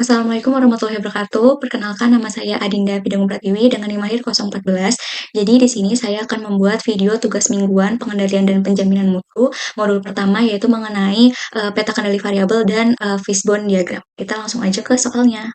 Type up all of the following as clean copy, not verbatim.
Assalamualaikum warahmatullahi wabarakatuh. Perkenalkan nama saya Adinda Bidang Pratiwi dengan NIM lahir 014. Jadi di sini saya akan membuat video tugas mingguan pengendalian dan penjaminan mutu. Modul pertama yaitu mengenai peta kendali variabel dan fishbone diagram. Kita langsung aja ke soalnya.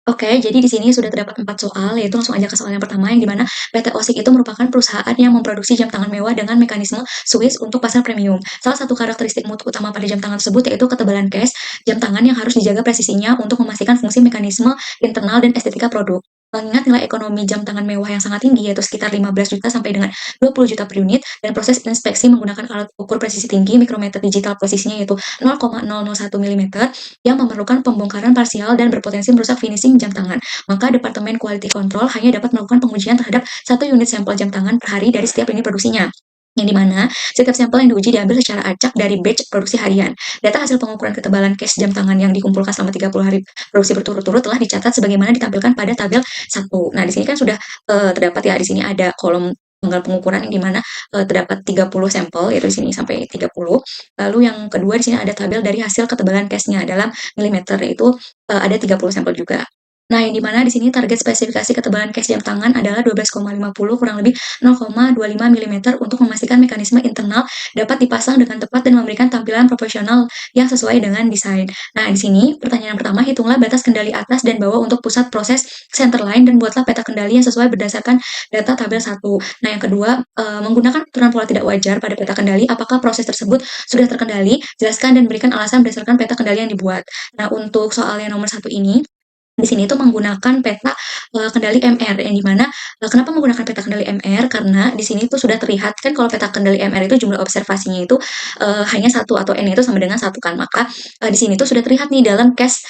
Oke, jadi di sini sudah terdapat 4 soal, yaitu langsung aja ke soal yang pertama, yang dimana PT OSIK itu merupakan perusahaan yang memproduksi jam tangan mewah dengan mekanisme Swiss untuk pasar premium. Salah satu karakteristik mutu utama pada jam tangan tersebut yaitu ketebalan case jam tangan yang harus dijaga presisinya untuk memastikan fungsi mekanisme internal dan estetika produk. Mengingat nilai ekonomi jam tangan mewah yang sangat tinggi, yaitu sekitar 15 juta sampai dengan 20 juta per unit, dan proses inspeksi menggunakan alat ukur presisi tinggi, mikrometer digital posisinya yaitu 0,001 mm, yang memerlukan pembongkaran parsial dan berpotensi merusak finishing jam tangan, maka Departemen Quality Control hanya dapat melakukan pengujian terhadap 1 unit sampel jam tangan per hari dari setiap lini produksinya, yang dimana setiap sampel yang diuji diambil secara acak dari batch produksi harian. Data hasil pengukuran ketebalan case jam tangan yang dikumpulkan selama 30 hari produksi berturut-turut telah dicatat sebagaimana ditampilkan pada tabel 1. Nah, di sini kan sudah terdapat ya, di sini ada kolom tanggal pengukuran yang dimana terdapat 30 sampel, yaitu di sini sampai 30. Lalu yang kedua di sini ada tabel dari hasil ketebalan case-nya dalam milimeter, yaitu ada 30 sampel juga. Nah, yang dimana di sini target spesifikasi ketebalan case jam tangan adalah 12,50 kurang lebih 0,25 mm untuk memastikan mekanisme internal dapat dipasang dengan tepat dan memberikan tampilan proporsional yang sesuai dengan desain. Nah, di sini pertanyaan pertama, hitunglah batas kendali atas dan bawah untuk pusat proses center line dan buatlah peta kendali yang sesuai berdasarkan data tabel 1. Nah, yang kedua, menggunakan aturan pola tidak wajar pada peta kendali, apakah proses tersebut sudah terkendali? Jelaskan dan berikan alasan berdasarkan peta kendali yang dibuat. Nah, untuk soal yang nomor 1 ini, di sini tuh menggunakan peta kendali MR, yang dimana kenapa menggunakan peta kendali MR, karena di sini tuh sudah terlihat kan kalau peta kendali MR itu jumlah observasinya itu hanya satu, atau N itu sama dengan satu kan, maka di sini tuh sudah terlihat nih dalam case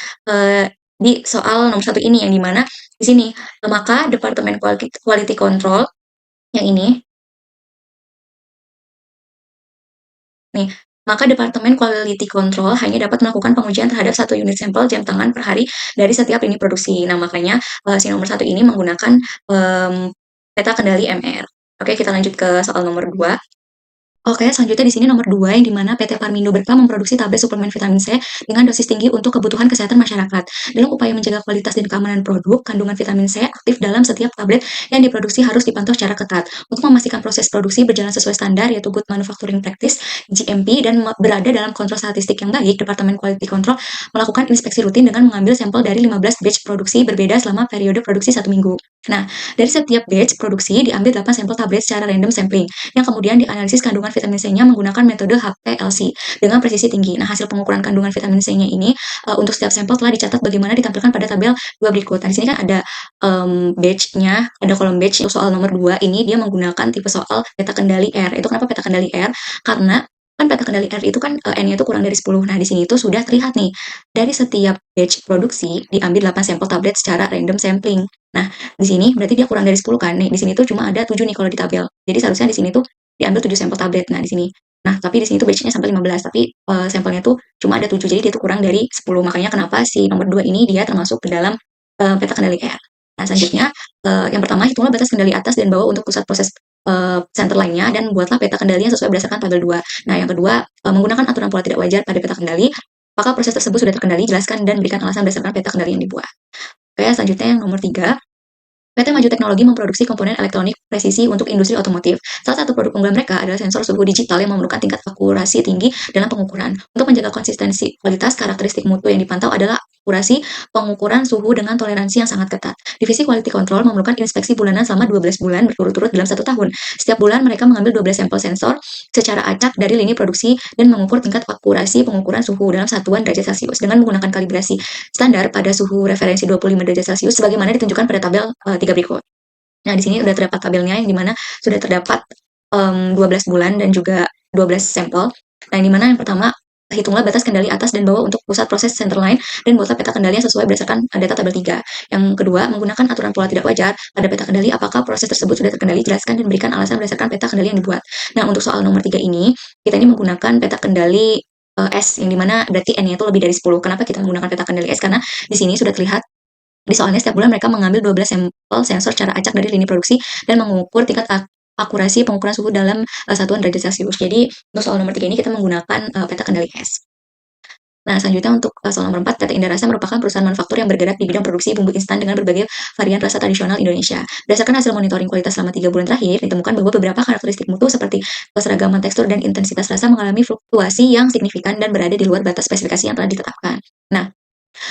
di soal nomor 1 ini, yang dimana di sini maka Departemen Quality Control yang ini nih, maka Departemen Quality Control hanya dapat melakukan pengujian terhadap 1 unit sampel jam tangan per hari dari setiap lini produksi. Nah, makanya si nomor 1 ini menggunakan peta kendali MR. Oke, kita lanjut ke soal nomor 2. Oke, selanjutnya di sini nomor 2, yang dimana PT Parmindo Berka memproduksi tablet suplemen vitamin C dengan dosis tinggi untuk kebutuhan kesehatan masyarakat. Dalam upaya menjaga kualitas dan keamanan produk, kandungan vitamin C aktif dalam setiap tablet yang diproduksi harus dipantau secara ketat. Untuk memastikan proses produksi berjalan sesuai standar, yaitu Good Manufacturing Practice, GMP, dan berada dalam kontrol statistik yang baik, Departemen Quality Control melakukan inspeksi rutin dengan mengambil sampel dari 15 batch produksi berbeda selama periode produksi 1 minggu. Nah, dari setiap batch produksi diambil 8 sampel tablet secara random sampling, yang kemudian dianalisis kandungan vitamin C-nya menggunakan metode HPLC dengan presisi tinggi. Nah, hasil pengukuran kandungan vitamin C-nya ini untuk setiap sampel telah dicatat bagaimana ditampilkan pada tabel 2 berikut. Nah, di sini kan ada batch-nya, ada kolom batch. Untuk soal nomor 2 ini dia menggunakan tipe soal peta kendali R. Itu kenapa peta kendali R? Karena kan peta kendali R itu kan N-nya itu kurang dari 10. Nah, di sini itu sudah terlihat nih, dari setiap batch produksi diambil 8 sampel tablet secara random sampling. Nah, di sini berarti dia kurang dari 10 kan. Nih, di sini tuh cuma ada 7 nih kalau di tabel. Jadi seharusnya di sini tuh diambil 7 sampel tablet. Nah, di sini. Nah, tapi di sini tuh batch-nya sampai 15, tapi sampelnya tuh cuma ada 7, jadi dia tuh kurang dari 10. Makanya kenapa si nomor 2 ini dia termasuk ke dalam peta kendali R. Nah, selanjutnya yang pertama, hitunglah batas kendali atas dan bawah untuk pusat proses center line-nya dan buatlah peta kendali yang sesuai berdasarkan tabel 2. Nah, yang kedua, menggunakan aturan pola tidak wajar pada peta kendali. Apakah proses tersebut sudah terkendali? Jelaskan dan berikan alasan berdasarkan peta kendali yang dibuat. Oke, selanjutnya yang nomor 3. PT Maju Teknologi memproduksi komponen elektronik presisi untuk industri otomotif. Salah satu produk unggulan mereka adalah sensor suhu digital yang memerlukan tingkat akurasi tinggi dalam pengukuran. Untuk menjaga konsistensi kualitas, karakteristik mutu yang dipantau adalah akurasi pengukuran suhu dengan toleransi yang sangat ketat. Divisi Quality Control memerlukan inspeksi bulanan selama 12 bulan berturut-turut dalam 1 tahun. Setiap bulan mereka mengambil 12 sampel sensor secara acak dari lini produksi dan mengukur tingkat akurasi pengukuran suhu dalam satuan derajat Celcius dengan menggunakan kalibrasi standar pada suhu referensi 25 derajat Celcius sebagaimana ditunjukkan pada tabel 3 berikut. Nah, di sini udah terdapat tabelnya, yang dimana sudah terdapat 12 bulan dan juga 12 sampel. Nah, yang dimana yang pertama, hitunglah batas kendali atas dan bawah untuk pusat proses center line dan buatlah peta kendali yang sesuai berdasarkan data tabel 3. Yang kedua, menggunakan aturan pola tidak wajar pada peta kendali, apakah proses tersebut sudah terkendali? Jelaskan dan berikan alasan berdasarkan peta kendali yang dibuat. Nah, untuk soal nomor 3 ini, kita ini menggunakan peta kendali S, yang dimana berarti N-nya itu lebih dari 10. Kenapa kita menggunakan peta kendali S? Karena di sini sudah terlihat di soalnya setiap bulan mereka mengambil 12 sampel sensor secara acak dari lini produksi dan mengukur tingkat akurasi pengukuran suhu dalam satuan derajat Celcius. Jadi untuk soal nomor 3 ini kita menggunakan peta kendali S. Nah, selanjutnya untuk soal nomor 4, PT Indarasa merupakan perusahaan manufaktur yang bergerak di bidang produksi bumbu instan dengan berbagai varian rasa tradisional Indonesia. Berdasarkan hasil monitoring kualitas selama 3 bulan terakhir, ditemukan bahwa beberapa karakteristik mutu seperti keseragaman tekstur dan intensitas rasa mengalami fluktuasi yang signifikan dan berada di luar batas spesifikasi yang telah ditetapkan. Nah,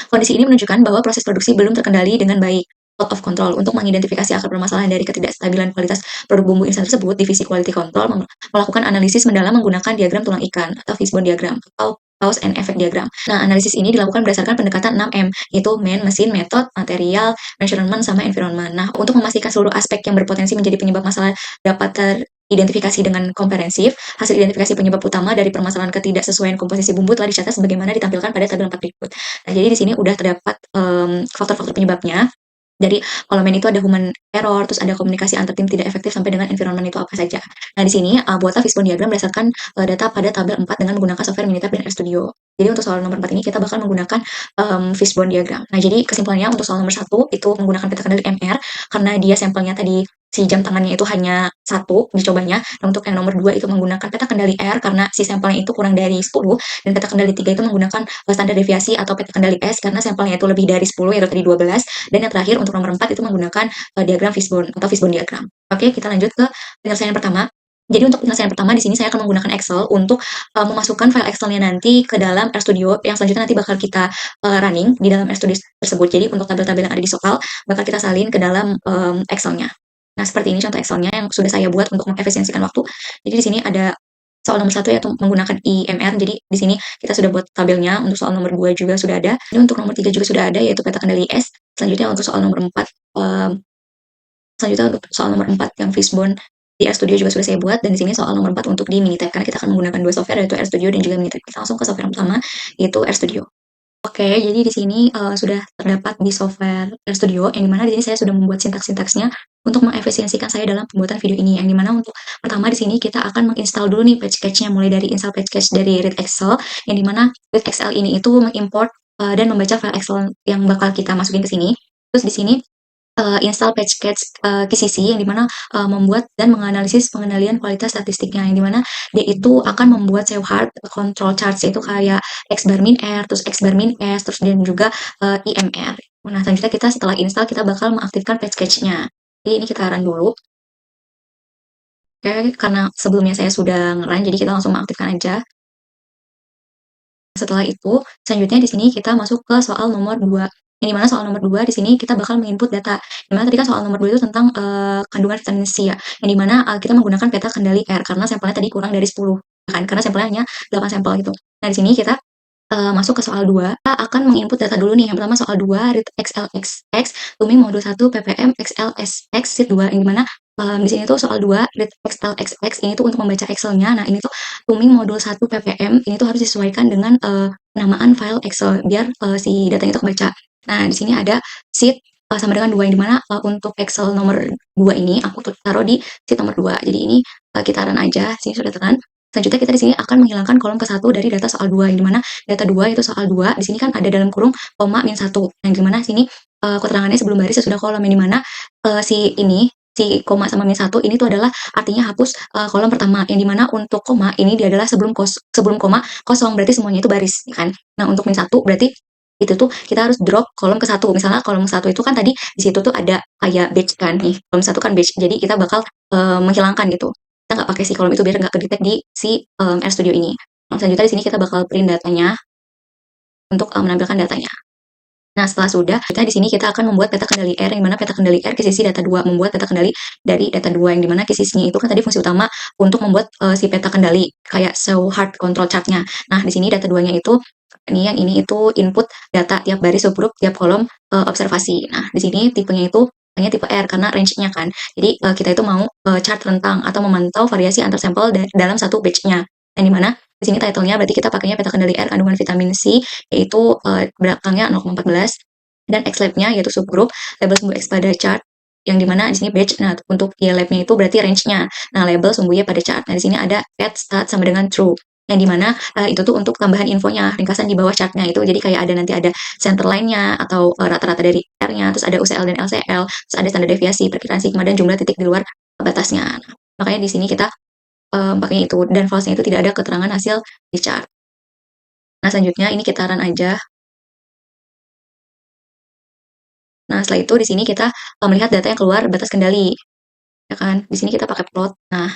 kondisi ini menunjukkan bahwa proses produksi belum terkendali dengan baik. Out of control. Untuk mengidentifikasi akar permasalahan dari ketidakstabilan kualitas produk bumbu instan tersebut, Divisi Quality Control melakukan analisis mendalam menggunakan diagram tulang ikan atau fishbone diagram atau cause and effect diagram. Nah, analisis ini dilakukan berdasarkan pendekatan 6M, yaitu man, mesin, method, material, measurement, sama environment. Nah, untuk memastikan seluruh aspek yang berpotensi menjadi penyebab masalah dapat teridentifikasi dengan komprehensif, hasil identifikasi penyebab utama dari permasalahan ketidaksesuaian komposisi bumbu telah dicatat sebagaimana ditampilkan pada tabel 4 berikut. Nah, jadi di sini udah terdapat faktor-faktor penyebabnya. Dari kolom itu ada human error, terus ada komunikasi antar tim tidak efektif sampai dengan environment itu apa saja. Nah, di sini buatlah fishbone diagram berdasarkan data pada tabel 4 dengan menggunakan software Minitab dan RStudio. Jadi untuk soal nomor 4 ini kita bakal menggunakan fishbone diagram. Nah, jadi kesimpulannya untuk soal nomor 1 itu menggunakan peta kendali MR karena dia sampelnya tadi si jam tangannya itu hanya satu dicobanya. Nah, untuk yang nomor 2 itu menggunakan peta kendali R karena si sampelnya itu kurang dari 10, dan peta kendali 3 itu menggunakan standar deviasi atau peta kendali S karena sampelnya itu lebih dari 10 yaitu tadi 12, dan yang terakhir untuk nomor 4 itu menggunakan diagram fishbone atau fishbone diagram. Oke, kita lanjut ke penyelesaian pertama. Jadi untuk penyelesaian pertama di sini saya akan menggunakan Excel untuk memasukkan file Excelnya nanti ke dalam RStudio yang selanjutnya nanti bakal kita running di dalam RStudio tersebut. Jadi untuk tabel-tabel yang ada di soal bakal kita salin ke dalam Excelnya. Nah, seperti ini contoh Excelnya yang sudah saya buat untuk mengefisiensikan waktu. Jadi di sini ada soal nomor 1 yaitu menggunakan IMR. Jadi di sini kita sudah buat tabelnya. Untuk soal nomor 2 juga sudah ada. Ini untuk nomor 3 juga sudah ada yaitu peta kendali S. Selanjutnya untuk soal nomor 4 selanjutnya untuk soal nomor 4 yang fishbone di RStudio juga sudah saya buat, dan di sini soal nomor 4 untuk di Minitab karena kita akan menggunakan dua software yaitu RStudio dan juga Minitab. Kita langsung ke software yang pertama yaitu RStudio. Oke, jadi di sini sudah terdapat di software RStudio yang dimana di sini saya sudah membuat sintaks-sintaksnya untuk mengefisiensikan saya dalam pembuatan video ini. Yang dimana untuk pertama di sini kita akan menginstal dulu nih patch cache-nya mulai dari install patch cache dari read Excel yang dimana read Excel ini itu mengimport dan membaca file Excel yang bakal kita masukin ke sini. Terus di sini install patch cache KCC yang dimana membuat dan menganalisis pengendalian kualitas statistiknya yang dimana dia itu akan membuat save hard control charts itu kayak X bar min R, terus X bar min S, terus dan juga IMR. Nah, selanjutnya kita setelah install kita bakal mengaktifkan patch cache-nya. Jadi ini kita run dulu. Oke, karena sebelumnya saya sudah nge-run jadi kita langsung mengaktifkan aja. Setelah itu, selanjutnya di sini kita masuk ke soal nomor 2. Yang dimana soal nomor 2 di sini kita bakal menginput data. Dimana tadi kan soal nomor 2 itu tentang kandungan vitamin C ya. Yang dimana kita menggunakan peta kendali R karena sampelnya tadi kurang dari 10 kan, karena sampelnya hanya 8 sampel gitu. Nah, di sini kita masuk ke soal 2, kita akan menginput data dulu nih. Yang pertama soal 2, read XLXX, Tuming modul 1 ppm XLSX sheet 2, yang dimana di sini tuh soal 2, read XLXX ini tuh untuk membaca Excelnya. Nah, ini tuh Tuming modul 1 ppm, ini tuh harus disesuaikan dengan penamaan file Excel biar si datanya itu kebaca. Nah, di sini ada sheet sama dengan 2, yang dimana untuk Excel nomor 2 ini aku taruh di sheet nomor 2. Jadi ini kita run aja, sini sudah run. Selanjutnya kita di sini akan menghilangkan kolom ke-1 dari data soal 2, yang dimana data 2 itu soal 2, di sini kan ada dalam kurung koma min 1. Yang dimana sini keterangannya sebelum baris sesudah kolom, yang dimana si koma sama min 1 ini tuh adalah artinya hapus kolom pertama, yang dimana untuk koma ini dia adalah sebelum koma kosong, berarti semuanya itu baris, ya kan? Nah, untuk min 1 berarti itu tuh kita harus drop kolom ke-1. Misalnya kolom 1 itu kan tadi di situ tuh ada kayak batch kan nih. Kolom 1 kan batch. Jadi kita bakal menghilangkan gitu. Kita nggak pakai si kolom itu biar nggak kedetek di si RStudio ini. Nah, selanjutnya di sini kita bakal print datanya untuk menampilkan datanya. Nah, setelah sudah, kita di sini kita akan membuat peta kendali R, yang mana peta kendali R kisisi data 2, membuat peta kendali dari data 2, yang dimana kisisinya itu kan tadi fungsi utama untuk membuat si peta kendali, kayak show hard control chart-nya. Nah, di sini data 2-nya itu, ini yang ini itu input data tiap baris, subgroup, tiap kolom observasi. Nah, di sini tipenya itu hanya tipe R karena range-nya kan. Jadi kita itu mau chart rentang atau memantau variasi antar sampel dalam satu batch-nya. Yang dimana di sini title-nya berarti kita pakainya peta kendali R kandungan vitamin C, yaitu belakangnya 0,14, dan X-lab-nya yaitu subgroup, label sumbu X pada chart, yang dimana di sini batch. Nah, untuk Y-lab-nya itu berarti range-nya. Nah, label sumbunya pada chart. Nah, di sini ada at start sama dengan true. Yang dimana itu tuh untuk tambahan infonya, ringkasan di bawah chartnya itu. Jadi kayak ada nanti ada center line-nya atau rata-rata dari R-nya, terus ada UCL dan LCL, terus ada standar deviasi, perkiraan sigma, dan jumlah titik di luar batasnya. Nah, makanya di sini kita pakai itu, dan false-nya itu tidak ada keterangan hasil di chart. Nah, selanjutnya ini kita run aja. Nah, setelah itu di sini kita melihat data yang keluar batas kendali, ya kan? Di sini kita pakai plot. Nah,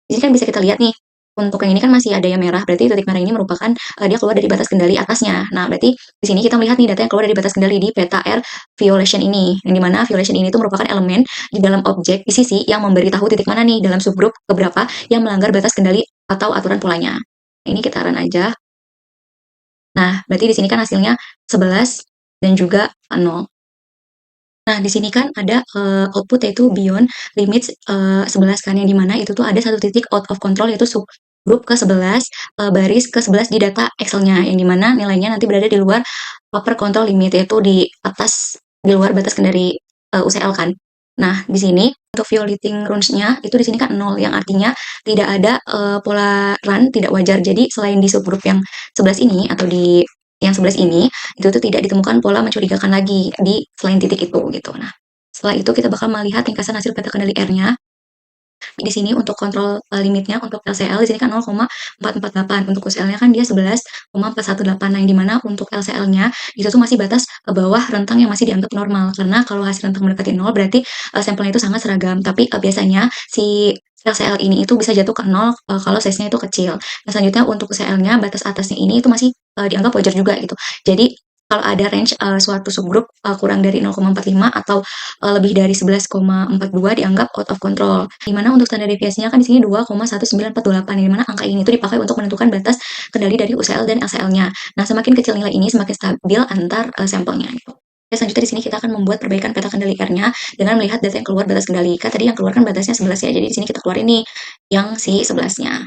di sini kan bisa kita lihat nih, untuk yang ini kan masih ada yang merah, berarti titik merah ini merupakan dia keluar dari batas kendali atasnya. Nah, berarti di sini kita melihat nih data yang keluar dari batas kendali di peta R violation ini, yang dimana violation ini itu merupakan elemen di dalam objek di sisi yang memberitahu titik mana nih dalam subgroup keberapa yang melanggar batas kendali atau aturan polanya. Ini kita run aja. Nah, berarti di sini kan hasilnya 11 dan juga 0. Nah, di sini kan ada output yaitu beyond limits 11 kan, yang dimana itu tuh ada satu titik out of control yaitu subgroup ke-11 baris ke-11 di data Excel-nya, yang dimana nilainya nanti berada di luar upper control limit yaitu di atas di luar batas kendali UCL kan. Nah, di sini untuk violating rules-nya itu di sini kan 0 yang artinya tidak ada pola run tidak wajar. Jadi selain di subgroup yang 11 ini atau di yang 11 ini itu tuh tidak ditemukan pola mencurigakan lagi di selain titik itu gitu. Nah, setelah itu kita bakal melihat ringkasan hasil peta kendali R-nya. Di sini untuk kontrol limitnya untuk LCL di sini kan 0,448. Untuk UCL-nya kan dia 11,418. Nah, yang dimana untuk LCL-nya itu tuh masih batas ke bawah rentang yang masih dianggap normal. Karena kalau hasil rentang mendekati 0 berarti sampelnya itu sangat seragam. Tapi biasanya si LCL ini itu bisa jatuh ke 0 kalau size-nya itu kecil. Nah, selanjutnya untuk UCL-nya batas atasnya ini itu masih dianggap wajar juga gitu. Jadi kalau ada range suatu subgroup kurang dari 0,45 atau lebih dari 11,42 dianggap out of control. Dimana untuk standar deviasinya kan di sini 2,1948, di mana angka ini itu dipakai untuk menentukan batas kendali dari UCL dan LCL-nya. Nah, semakin kecil nilai ini semakin stabil antar sampelnya gitu. Ya, selanjutnya di sini kita akan membuat perbaikan peta kendali R-nya dengan melihat data yang keluar batas kendali. Kan tadi yang keluar kan batasnya 11 ya. Jadi di sini kita keluarin nih yang si 11-nya.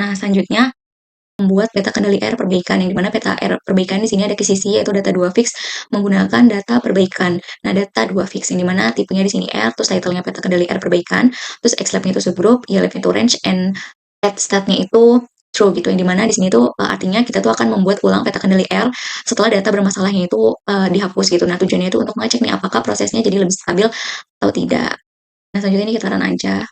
Nah, selanjutnya membuat peta kendali R perbaikan, yang dimana peta R perbaikan di sini ada ke sisi yaitu data 2 fix menggunakan data perbaikan. Nah, data 2 fix yang dimana tipenya di sini R, terus title-nya peta kendali R perbaikan, terus Xlab-nya itu subgroup, YLab-nya itu range, and at stat-nya itu true gitu. Yang dimana di sini tuh artinya kita tuh akan membuat ulang peta kendali R setelah data bermasalahnya itu dihapus gitu. Nah, tujuannya itu untuk mengecek nih apakah prosesnya jadi lebih stabil atau tidak. Nah, selanjutnya ini kita run aja.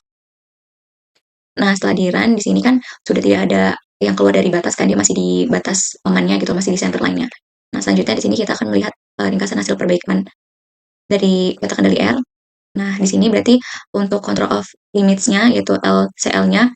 Nah, setelah di-run di sini kan sudah tidak ada yang keluar dari batas kan, dia masih di batas amannya gitu, masih di center line-nya. Nah, selanjutnya di sini kita akan melihat ringkasan hasil perbaikan dari peta kendali R. Nah, di sini berarti untuk control of limits-nya yaitu LCL-nya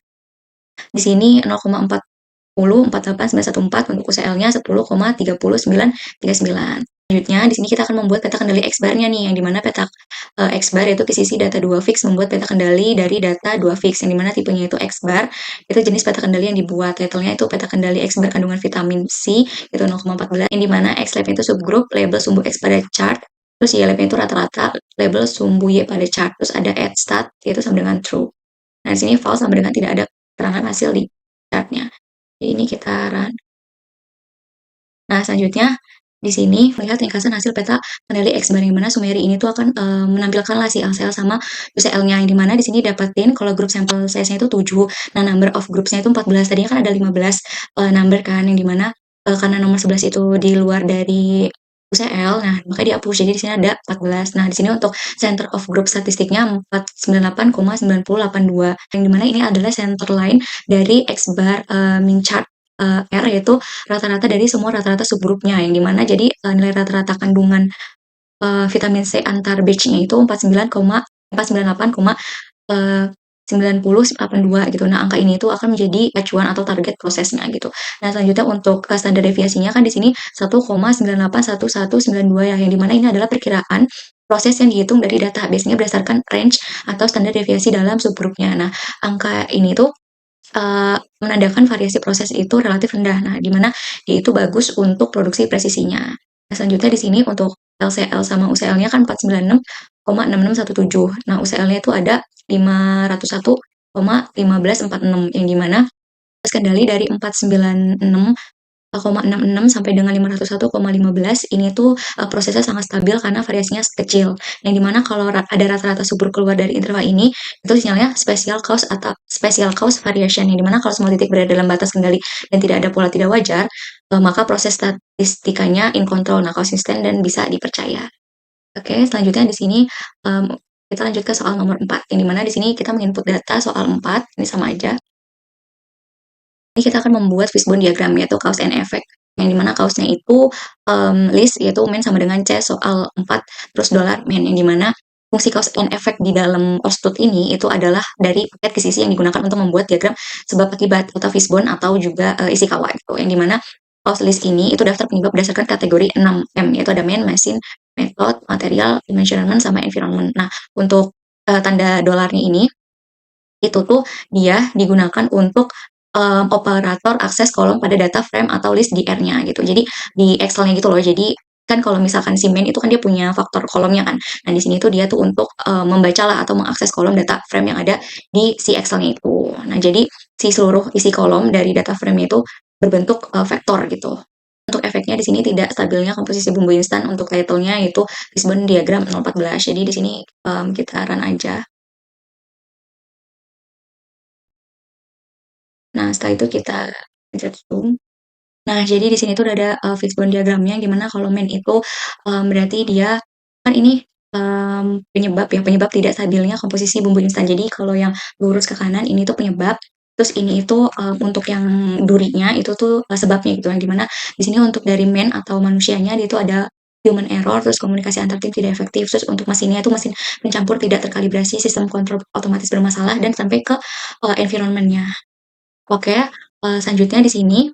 di sini 0,40914 untuk UCL-nya 10,30939. Selanjutnya di sini kita akan membuat peta kendali X-bar-nya nih, yang dimana peta X-bar itu ke sisi data 2 fix membuat peta kendali dari data 2 fix, yang dimana tipenya itu X-bar, itu jenis peta kendali yang dibuat. Title-nya itu peta kendali X-bar kandungan vitamin C, itu 0,14, yang dimana X-lab itu subgroup, label sumbu X pada chart, terus Y-lab itu rata-rata, label sumbu Y pada chart, terus ada at stat, itu sama dengan true. Nah, di sini false sama dengan tidak ada keterangan hasil di chartnya. Jadi ini kita run. Nah, selanjutnya di sini melihat ringkasan hasil peta kendali X-bar, yang mana summary ini tuh akan menampilkan lah si LCL sama UCL-nya, yang dimana di sini dapetin kalau grup sampel size-nya itu 7. Nah, number of groups-nya itu 14. Tadinya kan ada 15 number kan, yang dimana karena nomor 11 itu di luar dari UCL, nah makanya dihapus. Jadi di sini ada 14. Nah, di sini untuk center of group statistiknya 498,9082, yang dimana ini adalah center line dari X-bar min chart R, yaitu rata-rata dari semua rata-rata subgrupnya, yang dimana jadi nilai rata-rata kandungan vitamin C antar batch-nya itu 490,89 gitu. Nah, angka ini itu akan menjadi acuan atau target prosesnya gitu. Nah, selanjutnya untuk standar deviasinya kan di sini 1,981192 ya, yang dimana ini adalah perkiraan proses yang dihitung dari data, biasanya berdasarkan range atau standar deviasi dalam subgrupnya. Nah, angka ini tuh menandakan variasi proses itu relatif rendah. Nah, di mana dia itu bagus untuk produksi presisinya. Nah, selanjutnya di sini untuk LCL sama UCL-nya kan 496,6617. Nah, UCL-nya itu ada 501,1546, yang dimana kendali dari 496,66 sampai dengan 501,15 ini tuh prosesnya sangat stabil karena variasinya kecil. Yang dimana kalau ada rata-rata subur keluar dari interval ini, itu sinyalnya special cause atau special cause variation. Yang dimana kalau semua titik berada dalam batas kendali dan tidak ada pola tidak wajar, maka proses statistikanya in control, nah konsisten dan bisa dipercaya. Oke, selanjutnya di sini kita lanjut ke soal nomor 4, yang dimana di sini kita menginput data soal 4, ini sama aja. ini kita akan membuat fishbone diagram yaitu cause and effect, yang dimana cause-nya itu list yaitu main sama dengan C soal 4 terus dollar main, yang dimana fungsi cause and effect di dalam OSTUD ini itu adalah dari paket kisisi yang digunakan untuk membuat diagram sebab akibat atau fishbone atau juga Ishikawa gitu, yang dimana cause list ini itu daftar penyebab berdasarkan kategori 6M yaitu ada main, mesin, method, material, dimensionment, sama environment. Nah, untuk tanda dolarnya ini itu tuh dia digunakan untuk operator akses kolom pada data frame atau list di R-nya gitu. Jadi di Excel-nya gitu loh. Jadi kan kalau misalkan si main itu kan dia punya faktor kolomnya kan. Nah, di sini tuh dia tuh untuk membacalah atau mengakses kolom data frame yang ada di si Excel-nya itu. Nah, jadi si seluruh isi kolom dari data frame itu berbentuk vektor gitu. Untuk efeknya di sini tidak stabilnya komposisi bumbu instan, untuk title-nya yaitu Fishbone diagram 014. Jadi di sini kita run aja. Nah, setelah itu kita pencet zoom. Nah, jadi di sini tuh udah ada fishbone diagramnya, yang dimana kalau main itu berarti dia kan ini penyebab ya, penyebab tidak stabilnya komposisi bumbu instan. Jadi kalau yang lurus ke kanan ini tuh penyebab, terus ini itu untuk yang durinya itu tuh sebabnya gitu. Yang dimana di sini untuk dari main atau manusianya dia itu ada human error, terus komunikasi antar tim tidak efektif, terus untuk mesinnya itu mesin pencampur tidak terkalibrasi, sistem kontrol otomatis bermasalah, dan sampai ke environment-nya. Oke, selanjutnya di sini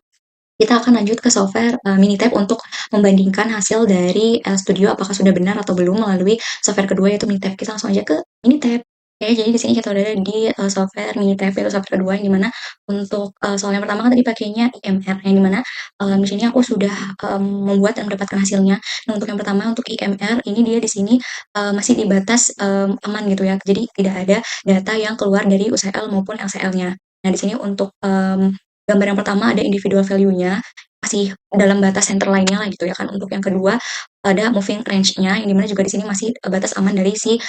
kita akan lanjut ke software Minitab untuk membandingkan hasil dari studio apakah sudah benar atau belum melalui software kedua yaitu Minitab. Kita langsung aja ke Minitab. Oke, jadi di sini kita udah ada di software Minitab yaitu software kedua, yang dimana untuk soal yang pertama kan tadi pakainya IMR, yang dimana di sini aku sudah membuat dan mendapatkan hasilnya. Nah, untuk yang pertama untuk IMR ini dia di sini masih di batas aman gitu ya. Jadi tidak ada data yang keluar dari UCL maupun LCL-nya. Nah, di sini untuk gambar yang pertama ada individual value-nya, masih dalam batas center line-nya lah gitu ya kan. Untuk yang kedua ada moving range-nya, yang dimana juga di sini masih batas aman dari si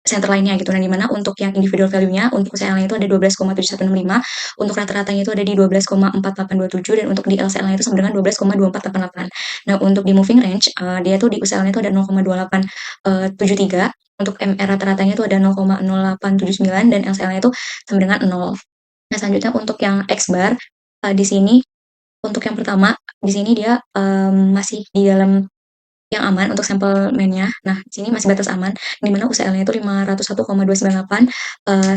center line-nya gitu. Nah, dimana untuk yang individual value-nya untuk CL-nya itu ada 12,7165, untuk rata-ratanya itu ada di 12,4827, dan untuk di LCL-nya itu sama dengan 12,2488. Nah, untuk di moving range dia tuh di UCL-nya itu ada 0,2873, untuk MR rata-ratanya itu ada 0,0879, dan LCL-nya itu sama dengan 0. Nah, selanjutnya untuk yang X bar di sini untuk yang pertama di sini dia masih di dalam yang aman untuk sampel main-nya. Nah, di sini masih batas aman, di mana UCL-nya itu 501,298,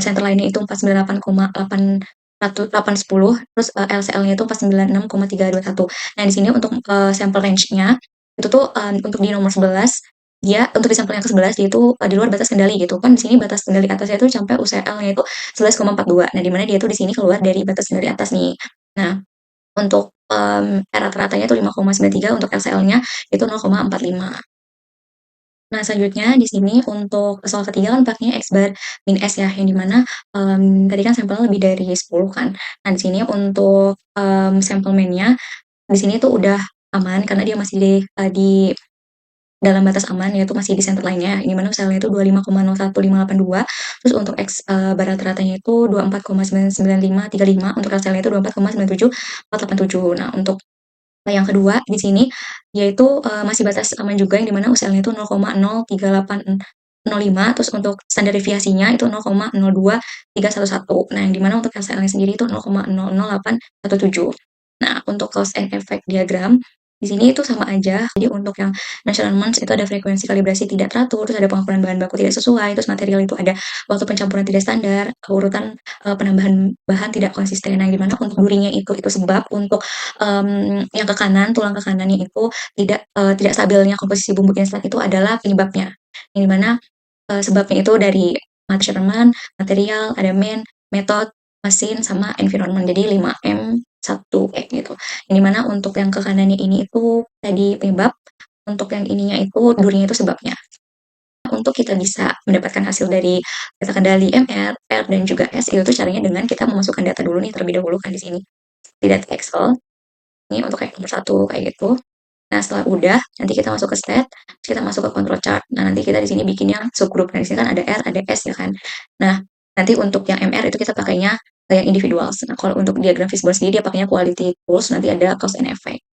center line-nya itu 498,810, terus LCL-nya itu 496,321. Nah, di sini untuk sampel range-nya itu tuh untuk di nomor 11 dia untuk di sampel yang ke-11 dia itu di luar batas kendali gitu kan. Di sini batas kendali atasnya itu sampai UCL-nya itu 11,42. Nah, di mana dia tuh di sini keluar dari batas kendali atas nih. Nah, untuk rata-ratanya itu 5,93, untuk LCL-nya itu 0,45. Nah, selanjutnya di sini untuk soal ketiga kan pakainya X bar min S ya, yang dimana tadi kan sampelnya lebih dari 10 kan. Nah, di sini untuk sampel main-nya di sini tuh udah aman karena dia masih di dalam batas aman, yaitu masih di center line-nya, yang dimana UCL-nya itu 25,01582, terus untuk X bar rata-ratanya itu 24,99535, untuk LCL-nya itu 24,97487. Nah, untuk yang kedua di sini yaitu masih batas aman juga, yang dimana UCL-nya itu 0,03805, terus untuk standar deviasinya itu 0,02311. Nah, yang dimana untuk LCL-nya sendiri itu 0,00817. Nah, untuk cause and effect diagram di sini itu sama aja. Jadi untuk yang measurements itu ada frekuensi kalibrasi tidak teratur, terus ada pengumpulan bahan baku tidak sesuai, terus material itu ada waktu pencampuran tidak standar, urutan penambahan bahan tidak konsisten. Nah, dimana untuk durinya itu sebab untuk yang ke kanan, tulang ke kanannya itu tidak stabilnya komposisi bumbu instan itu adalah penyebabnya. Yang dimana sebabnya itu dari measurement, material, ada main, method, mesin, sama environment. Jadi 5M 1E gitu. Yang dimana untuk yang ke kanannya ini itu tadi penyebab, untuk yang ininya itu durinya itu sebabnya. Untuk kita bisa mendapatkan hasil dari data kendali MR, R, dan juga S itu tuh caranya dengan kita memasukkan data dulu nih terlebih dahulu kan di sini di data Excel. Ini untuk yang nomor 1 kayak gitu. Nah, setelah udah, nanti kita masuk ke stat, terus kita masuk ke control chart. Nah, nanti kita di sini bikin yang subgroup. Nah, di sini kan ada R, ada S ya kan. Nah, nanti untuk yang MR itu kita pakainya yang individuals. Nah, kalau untuk diagram fishbone sendiri dia pakainya quality tools, nanti ada cause and effect.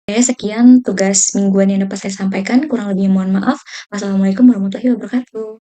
Oke, sekian tugas mingguan yang dapat saya sampaikan. Kurang lebihnya mohon maaf. Wassalamualaikum warahmatullahi wabarakatuh.